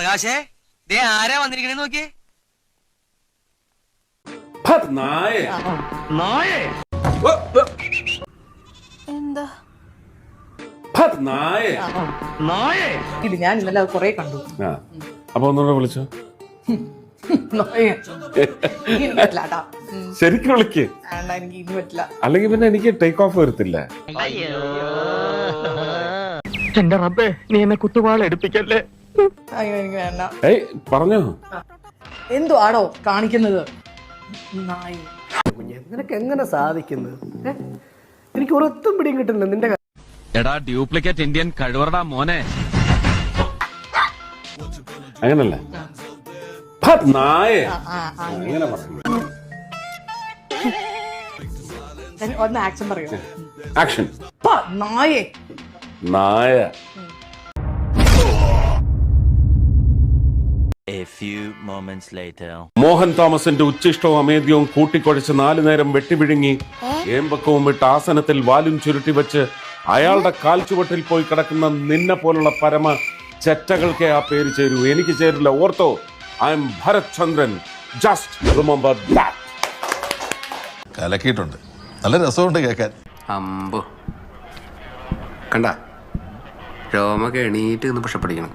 പ്രകാശേ ദേ ആരാ വന്നിരിക്കണേ നോക്കിയേ. എന്താ ഞാൻ ഇന്നലെ അത് കൊറേ കണ്ടു. അപ്പൊ ഒന്നുകൂടെ വിളിച്ചോ. എനിക്ക് പറ്റില്ല കേട്ടാ. ശരിക്കും വിളിക്ക്. വേണ്ട, എനിക്ക് ഇനി പറ്റില്ല. അല്ലെങ്കിൽ പിന്നെ എനിക്ക് ടേക്ക് ഓഫ് വരത്തില്ല. എന്റെ റബ്ബേ, നീ എന്നെ കുത്തുവാള എടുപ്പിക്കല്ലേ. അയ്യോ, എനിക്ക് വേണ്ട. ഏയ് പറഞ്ഞോ. എന്തോ ആടോ കാണിക്കുന്നത്. നായി. നിനക്ക് എങ്ങനെ സാധിക്കുന്നത്? എനിക്ക് ഒരൊത്തും പിടിയും കിട്ടുന്നില്ല നിന്റെ. എടാ ഡ്യൂപ്ലിക്കേറ്റ് ഇന്ത്യൻ കഴിവറടാ മോനെ. അങ്ങനല്ല, അങ്ങനെ പറഞ്ഞു. ഒന്ന് ആക്ഷൻ പറയൂ. ആക്ഷൻ. നായേ. നായ. A few moments later. Mohan തോമസിന്റെ ഉച്ചിഷ്ടവും അമേദ്യവും കൂട്ടിക്കൊഴിച്ച് 4 നേരം വെട്ടിവിഴുങ്ങി ഏമ്പക്കവും ഇട്ട് ആസനത്തിൽ വാലും ചുരുട്ടി വെച്ച് അയാളുടെ കാൽച്ചുവട്ടിൽ പോയി കിടക്കുന്ന നിന്നെ പോലുള്ള പരമ ചെറ്റകൾക്കേ ആ പേര് ചേരൂ. എനിക്ക് ചേരില്ല. ഓർത്തോ, I'm Bharath Chandran. Just remember that. കലക്കിയിട്ടുണ്ട്. നല്ല രസമുണ്ട് കേൾക്കാൻ. അമ്പോ കണ്ട രോമൊക്കെ എണീറ്റ് നിന്ന് പക്ഷെ പഠിക്കണം.